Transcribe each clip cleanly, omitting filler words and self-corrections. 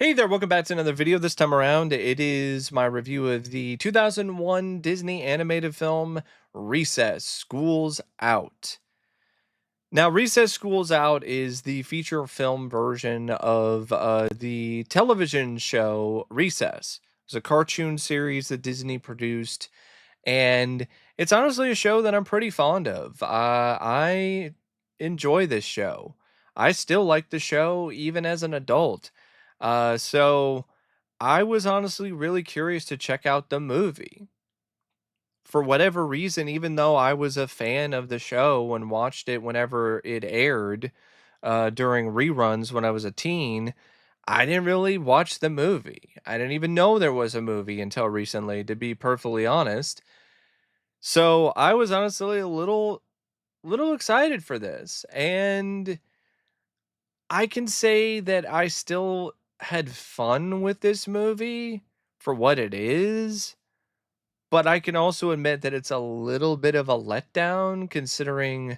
Hey there, welcome back to another video. This time around, it is my review of the 2001 Disney animated film Recess School's Out. Now, Recess School's Out is the feature film version of the television show Recess. It's a cartoon series that Disney produced, and it's honestly a show that I'm pretty fond of. I enjoy this show. I still like the show even as an adult. So I was honestly really curious to check out the movie. For whatever reason, even though I was a fan of the show and watched it whenever it aired during reruns when I was a teen, I didn't really watch the movie. I didn't even know there was a movie until recently, to be perfectly honest. So I was honestly a little excited for this. And I can say that I still had fun with this movie for what it is, but I can also admit that it's a little bit of a letdown considering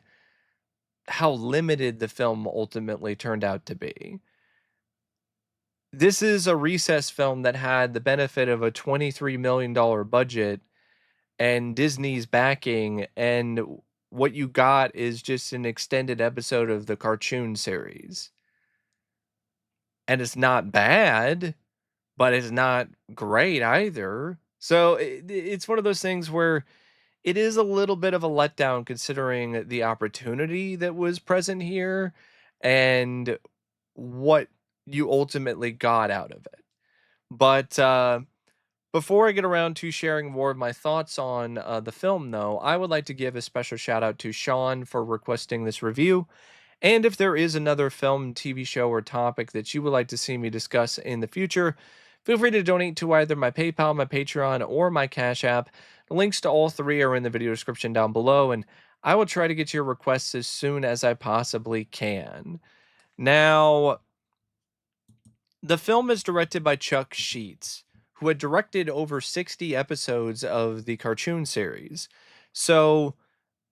how limited the film ultimately turned out to be. This is a recess film that had the benefit of a $23 million budget and Disney's backing, and what you got is just an extended episode of the cartoon series. And it's not bad, but it's not great either. So it's one of those things where it is a little bit of a letdown considering the opportunity that was present here and what you ultimately got out of it. But before I get around to sharing more of my thoughts on the film, though, I would like to give a special shout out to Sean for requesting this review. And if there is another film, TV show, or topic that you would like to see me discuss in the future, feel free to donate to either my PayPal, my Patreon, or my Cash App. The links to all three are in the video description down below, and I will try to get your requests as soon as I possibly can. Now, the film is directed by Chuck Sheetz, who had directed over 60 episodes of the cartoon series. So,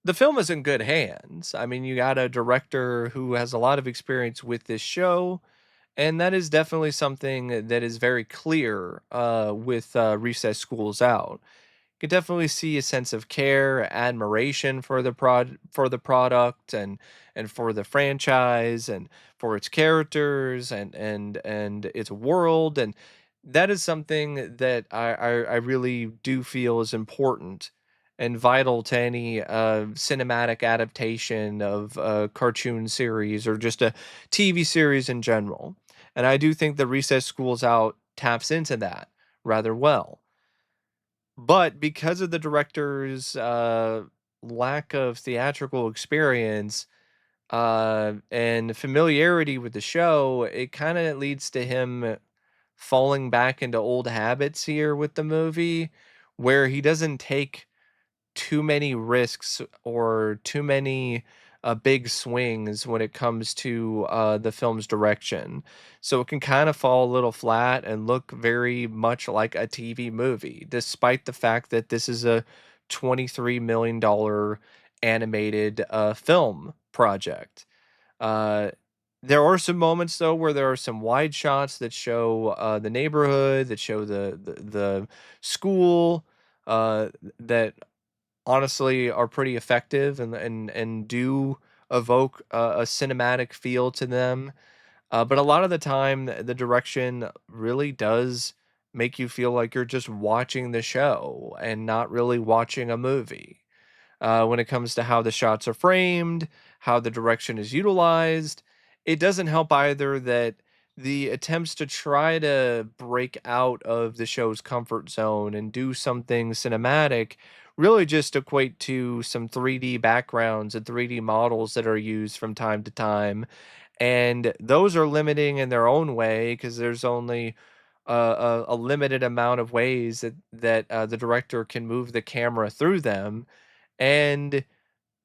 the film is in good hands. I mean, you got a director who has a lot of experience with this show, and that is definitely something that is very clear with Recess Schools Out. You can definitely see a sense of care, admiration for the product, and for the franchise, and for its characters, and its world, and that is something that I really do feel is important and vital to any cinematic adaptation of a cartoon series or just a TV series in general. And I do think the Recess Schools Out taps into that rather well. But because of the director's lack of theatrical experience and familiarity with the show, it kind of leads to him falling back into old habits here with the movie, where he doesn't take too many risks or too many big swings when it comes to the film's direction. So it can kind of fall a little flat and look very much like a TV movie, despite the fact that this is a $23 million animated film project. Uh, there are some moments though where there are some wide shots that show the neighborhood, that show the school, that honestly are pretty effective and do evoke a cinematic feel to them. But a lot of the time, the direction really does make you feel like you're just watching the show and not really watching a movie. When it comes to how the shots are framed, how the direction is utilized, it doesn't help either that the attempts to try to break out of the show's comfort zone and do something cinematic really just equate to some 3D backgrounds and 3D models that are used from time to time. And those are limiting in their own way because there's only a limited amount of ways that the director can move the camera through them, and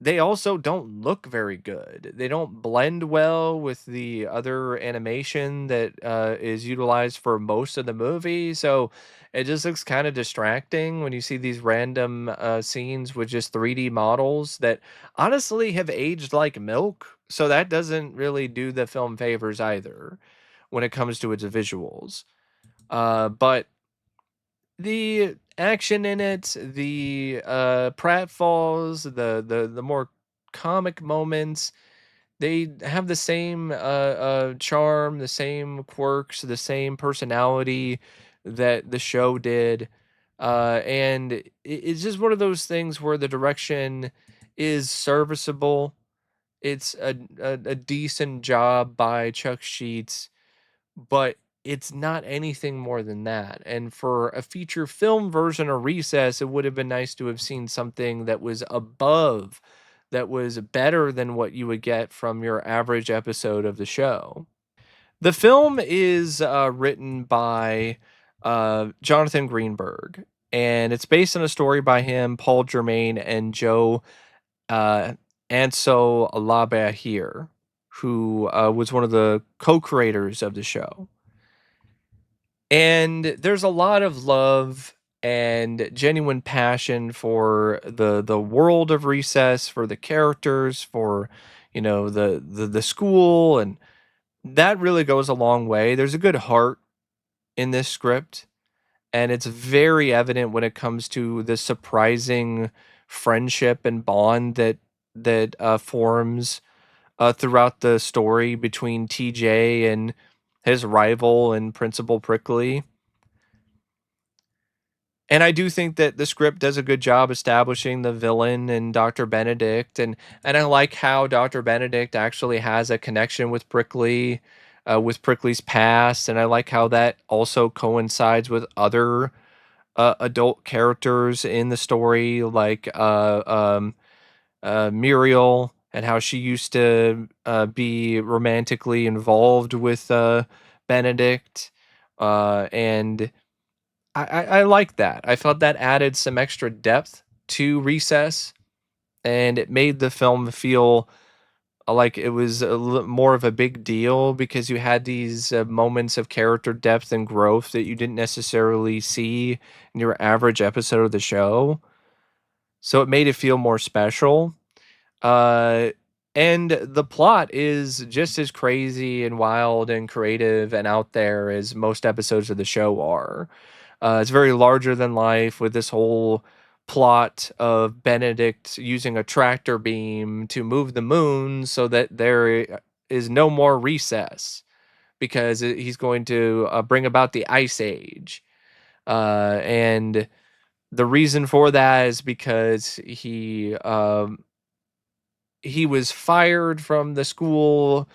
they also don't look very good. They don't blend well with the other animation that is utilized for most of the movie. So it just looks kind of distracting when you see these random scenes with just 3D models that honestly have aged like milk. So that doesn't really do the film favors either. when it comes to its visuals. But the action in it, the pratfalls, the more comic moments, they have the same charm, the same quirks, the same personality that the show did. And it's just one of those things where the direction is serviceable. It's a decent job by Chuck Sheetz, but it's not anything more than that. And for a feature film version of Recess, it would have been nice to have seen something that was above, that was better than what you would get from your average episode of the show. The film is written by Jonathan Greenberg, and it's based on a story by him, Paul Germain, and Joe uh, Anso Labahir, who was one of the co-creators of the show. And there's a lot of love and genuine passion for the world of Recess, for the characters, for the school, and that really goes a long way. There's a good heart in this script, and it's very evident when it comes to the surprising friendship and bond that forms throughout the story between TJ and his rival and Principal Prickly. And I do think that the script does a good job establishing the villain and Dr. Benedict, and I like how Dr. Benedict actually has a connection with Prickly's past, and I like how that also coincides with other adult characters in the story, like Muriel, and how she used to be romantically involved with Benedict, and I like that. I felt that added some extra depth to Recess, and it made the film feel like it was more of a big deal because you had these moments of character depth and growth that you didn't necessarily see in your average episode of the show. So it made it feel more special. Uh, and the plot is just as crazy and wild and creative and out there as most episodes of the show are. It's very larger than life with this whole plot of Benedict using a tractor beam to move the moon so that there is no more recess because he's going to bring about the ice age. And the reason for that is because he was fired from the school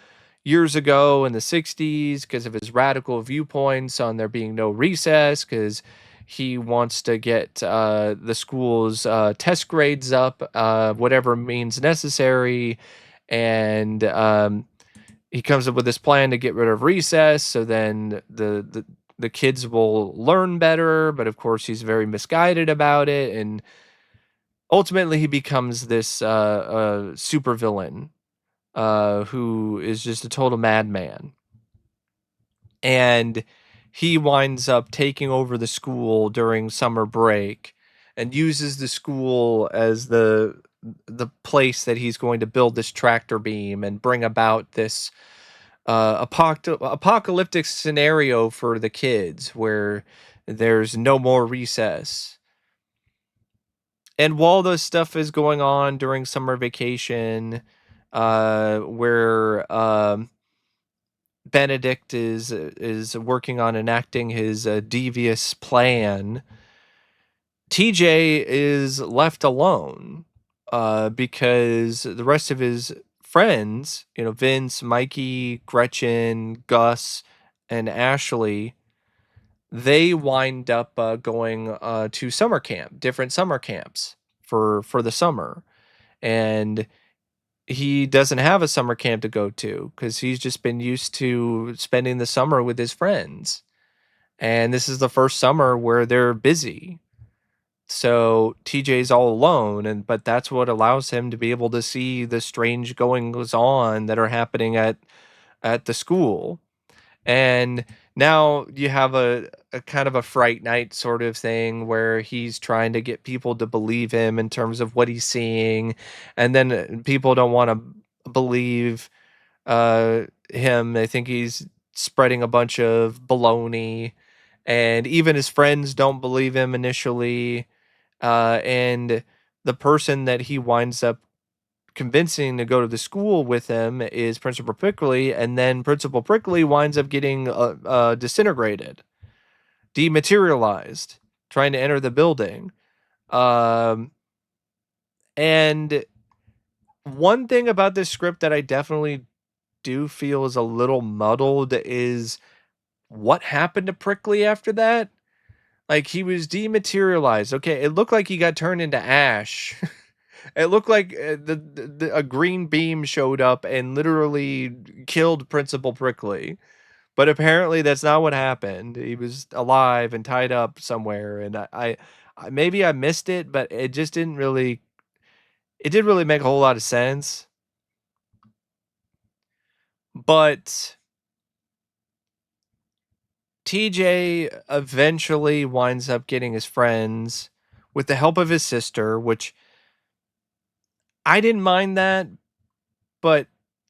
years ago in the 60s because of his radical viewpoints on there being no recess, because he wants to get the school's test grades up, whatever means necessary. And he comes up with this plan to get rid of recess so then the kids will learn better. But of course, he's very misguided about it. And ultimately, he becomes this super villain who is just a total madman. And he winds up taking over the school during summer break and uses the school as the place that he's going to build this tractor beam and bring about this apocalyptic scenario for the kids where there's no more recess. And while this stuff is going on during summer vacation, where Benedict is working on enacting his devious plan, TJ is left alone because the rest of his friends, Vince, Mikey, Gretchen, Gus, and Ashley, they wind up going to summer camp, different summer camps for the summer. And he doesn't have a summer camp to go to because he's just been used to spending the summer with his friends. And this is the first summer where they're busy. So TJ's all alone, but that's what allows him to be able to see the strange goings on that are happening at the school. And now you have a kind of a Fright Night sort of thing where he's trying to get people to believe him in terms of what he's seeing. And then people don't want to believe him. They think he's spreading a bunch of baloney, and even his friends don't believe him initially. And the person that he winds up convincing to go to the school with him is Principal Prickly, and then Principal Prickly winds up getting disintegrated, dematerialized, trying to enter the building. Um, and one thing about this script that I definitely do feel is a little muddled is what happened to Prickly after that. Like, he was dematerialized. Okay, it looked like he got turned into ash. It looked like a green beam showed up and literally killed Principal Prickly. But apparently that's not what happened. He was alive and tied up somewhere, and maybe I missed it, but it just didn't really. It didn't really make a whole lot of sense. But TJ eventually winds up getting his friends with the help of his sister, which I didn't mind that, but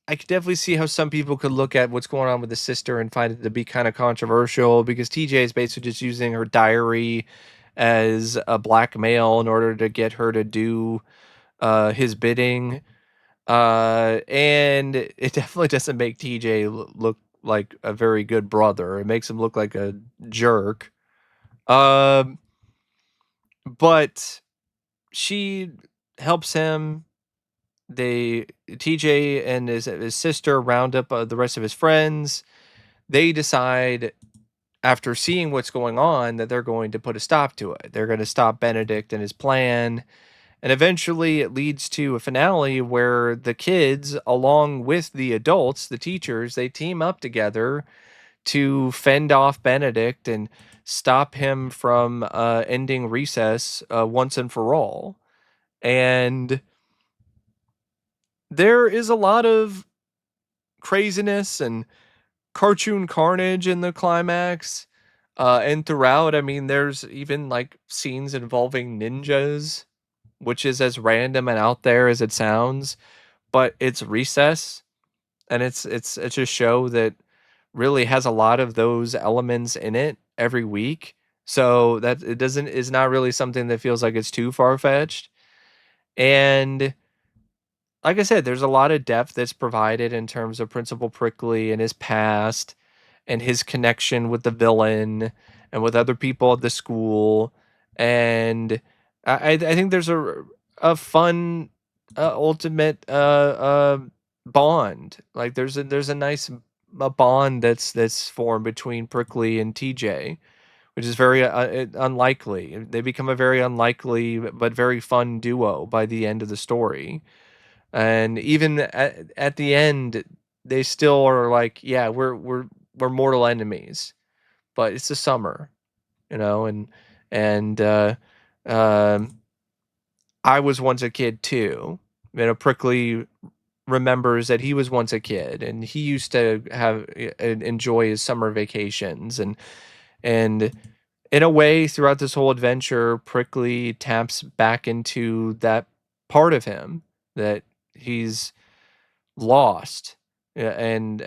I could definitely see how some people could look at what's going on with the sister and find it to be kind of controversial, because TJ is basically just using her diary as a blackmail in order to get her to do his bidding. And it definitely doesn't make TJ look like a very good brother. It makes him look like a jerk. Um, but she helps him. They TJ and his sister round up the rest of his friends. They decide, after seeing what's going on, that they're going to put a stop to it. They're going to stop Benedict and his plan. And eventually it leads to a finale where the kids, along with the adults, the teachers, they team up together to fend off Benedict and stop him from ending recess once and for all. And there is a lot of craziness and cartoon carnage in the climax. And throughout, I mean, there's even like scenes involving ninjas, which is as random and out there as it sounds, but it's recess, and it's a show that really has a lot of those elements in it every week. So that it doesn't is not really something that feels like it's too far fetched. And like I said, there's a lot of depth that's provided in terms of Principal Prickly and his past and his connection with the villain and with other people at the school. And I think there's a fun ultimate bond. Like there's a nice bond that's formed between Prickly and TJ, which is very unlikely. They become a very unlikely but very fun duo by the end of the story. And even at the end, they still are like, yeah, we're mortal enemies, but it's the summer, and um, I was once a kid too. Prickly remembers that he was once a kid, and he used to have enjoy his summer vacations, and in a way, throughout this whole adventure, Prickly taps back into that part of him that he's lost, and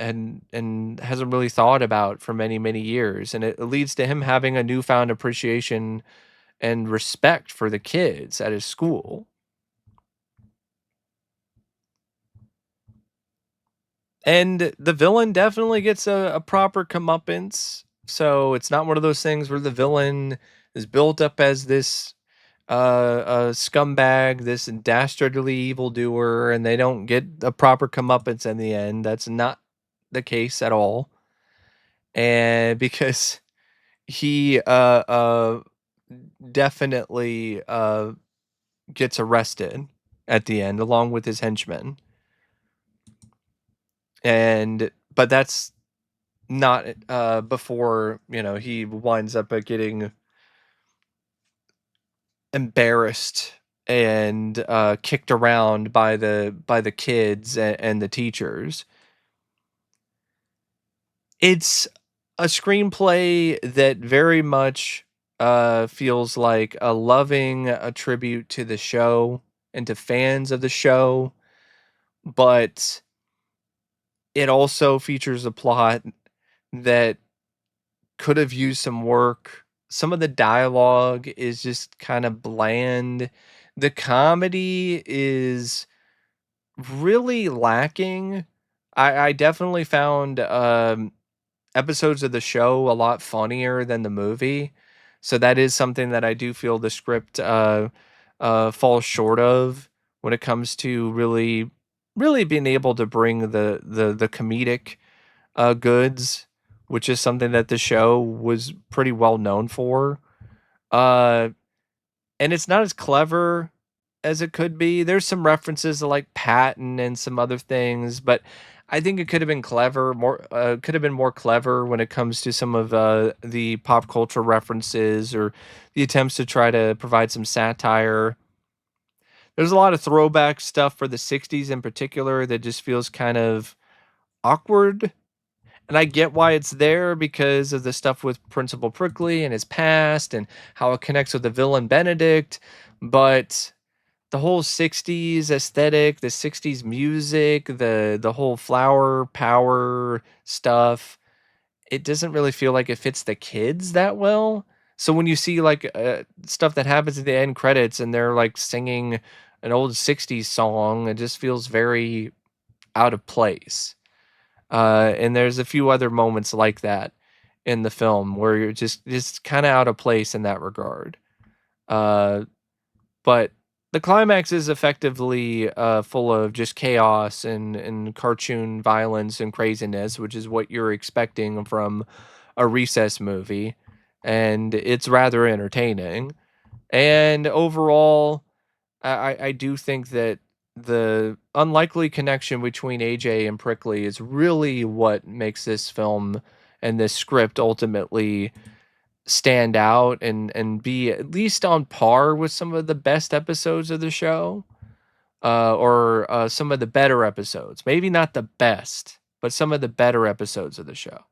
hasn't really thought about for many years, and it leads to him having a newfound appreciation and respect for the kids at his school. And the villain definitely gets a proper comeuppance. So it's not one of those things where the villain is built up as this a scumbag, this dastardly evildoer, and they don't get a proper comeuppance in the end. That's not the case at all. And because he definitely gets arrested at the end along with his henchmen. And but that's not before, he winds up getting embarrassed and kicked around by the kids and the teachers. It's a screenplay that very much feels like a loving a tribute to the show and to fans of the show, but it also features a plot that could have used some work. Some of the dialogue is just kind of bland. The comedy is really lacking. I definitely found episodes of the show a lot funnier than the movie. So that is something that I do feel the script falls short of when it comes to really being able to bring the comedic goods, which is something that the show was pretty well known for. Uh, and it's not as clever as it could be. There's some references to like Patton and some other things, but I think it could have been clever, more could have been more clever when it comes to some of the pop culture references or the attempts to try to provide some satire. There's a lot of throwback stuff for the 60s in particular that just feels kind of awkward. And I get why it's there because of the stuff with Principal Prickly and his past and how it connects with the villain Benedict. But the whole 60s aesthetic, the 60s music, the whole flower power stuff, it doesn't really feel like it fits the kids that well. So when you see like stuff that happens at the end credits and they're like singing an old 60s song, it just feels very out of place. And there's a few other moments like that in the film where you're just kind of out of place in that regard. Uh, but the climax is effectively full of just chaos and cartoon violence and craziness, which is what you're expecting from a Recess movie, and it's rather entertaining. And overall, I do think that the unlikely connection between AJ and Prickly is really what makes this film and this script ultimately stand out and be at least on par with some of the best episodes of the show, or some of the better episodes. Maybe not the best, but some of the better episodes of the show.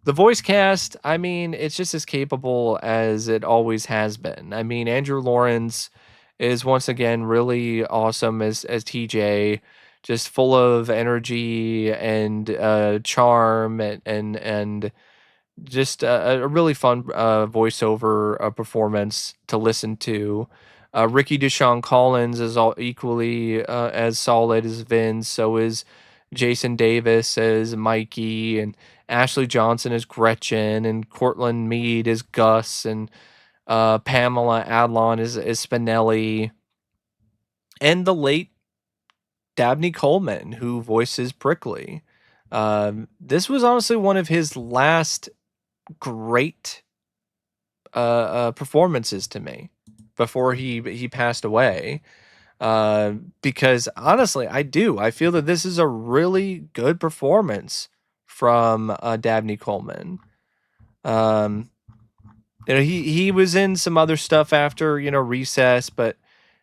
The voice cast, I mean, it's just as capable as it always has been. I mean, Andrew Lawrence is once again really awesome as TJ, just full of energy and charm and just a really fun voiceover performance to listen to. Ricky Deshawn Collins is all equally as solid as Vince. So is Jason Davis as Mikey, and Ashley Johnson as Gretchen, and Courtland Mead as Gus, and Pamela Adlon is Spinelli, and the late Dabney Coleman, who voices Prickly. This was honestly one of his last great performances to me before he passed away. Uh, because honestly, I feel that this is a really good performance from Dabney Coleman. Um, he was in some other stuff after Recess, but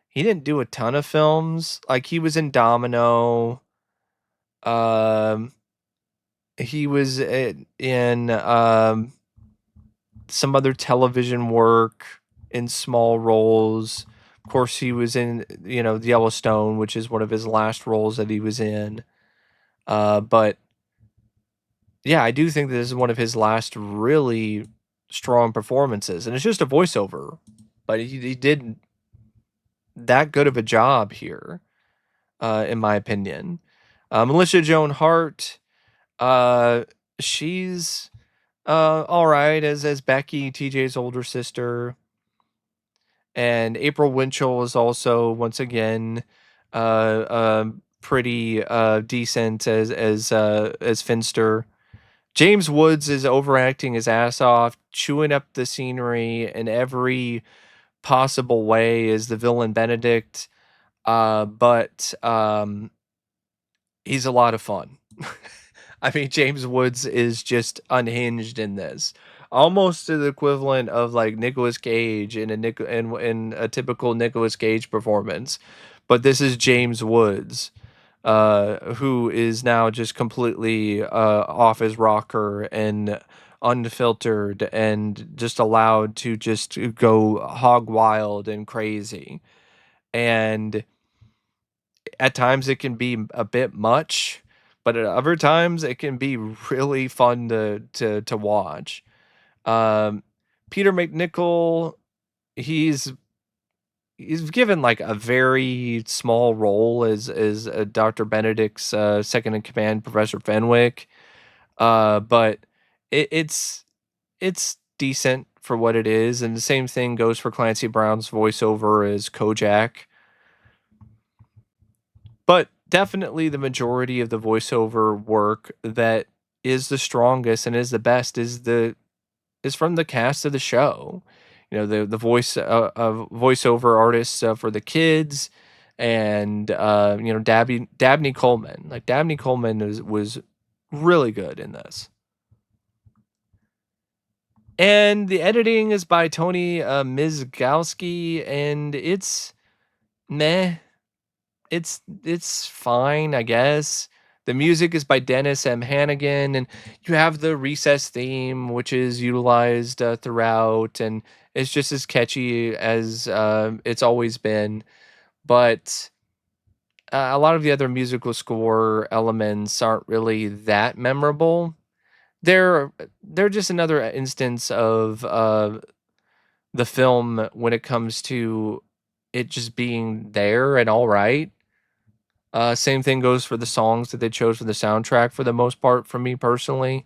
he didn't do a ton of films. Like he was in Domino. Um, he was in some other television work in small roles. Of course, he was in, Yellowstone, which is one of his last roles that he was in. But yeah, I do think that this is one of his last really strong performances, and it's just a voiceover, but he did that good of a job here, in my opinion. Melissa Joan Hart, uh, she's all right as Becky, TJ's older sister. And April Winchell is also once again pretty decent as Finster. James Woods is overacting his ass off, chewing up the scenery in every possible way as the villain Benedict. But he's a lot of fun. I mean, James Woods is just unhinged in this, almost to the equivalent of like Nicolas Cage in a typical Nicolas Cage performance. But this is James Woods, who is now just completely off his rocker and unfiltered and just allowed to just go hog wild and crazy. And at times it can be a bit much, but at other times it can be really fun to watch. Um, Peter McNichol, he's he's given like a very small role as Dr. Benedict's second in command, Professor Fenwick. But it's decent for what it is, and the same thing goes for Clancy Brown's voiceover as Kojak. But definitely the majority of the voiceover work that is the strongest and is the best is from the cast of the show. You know, the voice of voiceover artists for the kids, and Dabney Coleman. Like Dabney Coleman was really good in this. And the editing is by Tony Mizgalski, and it's meh. It's fine, I guess. The music is by Dennis M. Hannigan, and you have the recess theme, which is utilized throughout, and it's just as catchy as it's always been. But a lot of the other musical score elements aren't really that memorable. They're just another instance of the film when it comes to it just being there and all right. Same thing goes for the songs that they chose for the soundtrack for the most part for me personally.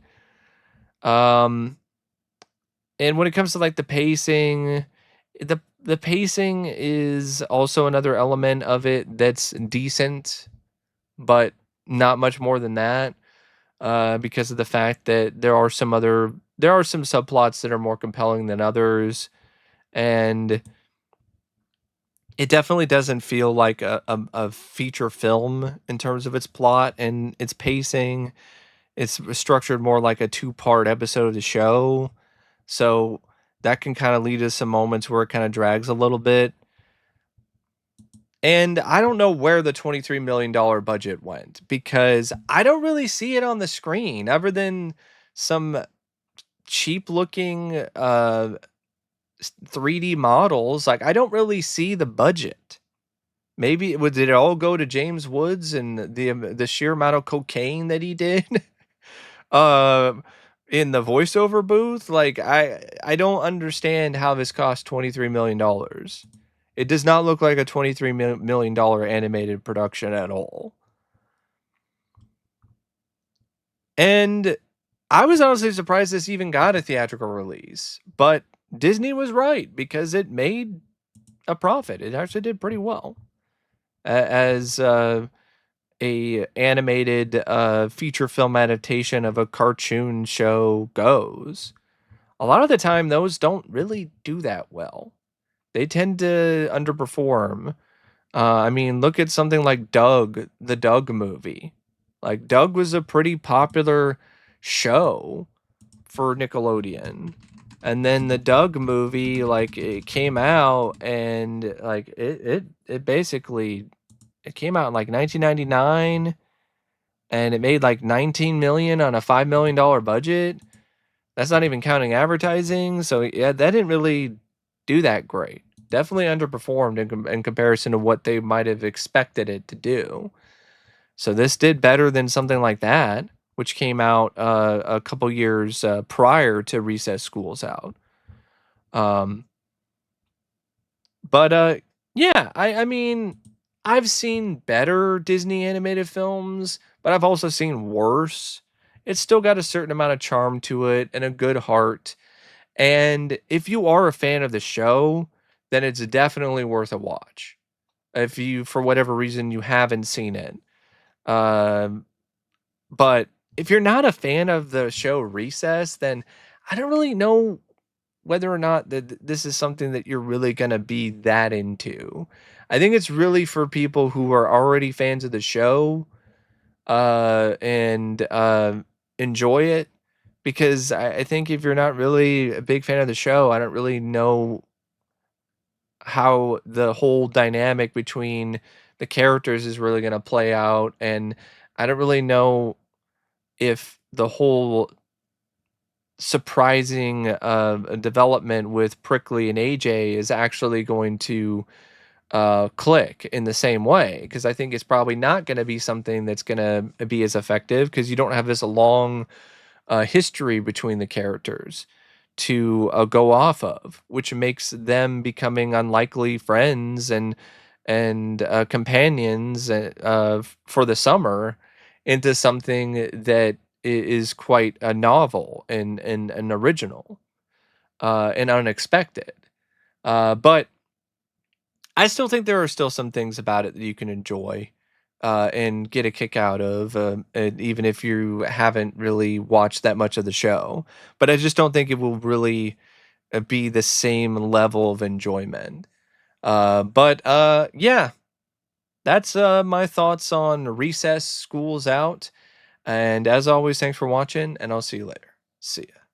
Um, and when it comes to like the pacing, the pacing is also another element of it that's decent, but not much more than that. Because of the fact that there are some subplots that are more compelling than others, and it definitely doesn't feel like a feature film in terms of its plot and its pacing. It's structured more like a two-part episode of the show, so that can kinda lead to some moments where it kinda drags a little bit. And I don't know where the $23 million budget went, because I don't really see it on the screen other than some cheap-looking, 3D models. Like, I don't really see the budget. Maybe did it all go to James Woods and the sheer amount of cocaine that he did? Um, in the voiceover booth, like, I don't understand how this cost $23 million. It does not look like a $23 million animated production at all. And I was honestly surprised this even got a theatrical release, but Disney was right because it made a profit. It actually did pretty well as a animated feature film adaptation of a cartoon show goes. A lot of the time, those don't really do that well. They tend to underperform. I mean, look at something like Doug, the Doug movie. Like, Doug was a pretty popular show for Nickelodeon. And then the Doug movie, like, it came out and like it basically it came out in like 1999, and it made like 19 million on a $5 million budget. That's not even counting advertising. So yeah, that didn't really do that great. Definitely underperformed in comparison to what they might have expected it to do. So this did better than something like that, which came out a couple years prior to Recess School's Out. Um, but yeah, I mean, I've seen better Disney animated films, but I've also seen worse. It's still got a certain amount of charm to it and a good heart. And if you are a fan of the show, then it's definitely worth a watch. If you, for whatever reason, you haven't seen it. Um, but if you're not a fan of the show Recess, then I don't really know whether or not that this is something that you're really gonna be that into. I think it's really for people who are already fans of the show, and enjoy it. Because I think if you're not really a big fan of the show, I don't really know how the whole dynamic between the characters is really gonna play out, and I don't really know if the whole surprising development with Prickly and AJ is actually going to click in the same way, because I think it's probably not going to be something that's going to be as effective because you don't have this long history between the characters to go off of, which makes them becoming unlikely friends and companions for the summer into something that is quite a novel and an original and unexpected. But I still think there are still some things about it that you can enjoy and get a kick out of, and even if you haven't really watched that much of the show. But I just don't think it will really be the same level of enjoyment. But yeah, that's my thoughts on Recess Schools Out. And as always, thanks for watching, and I'll see you later. See ya.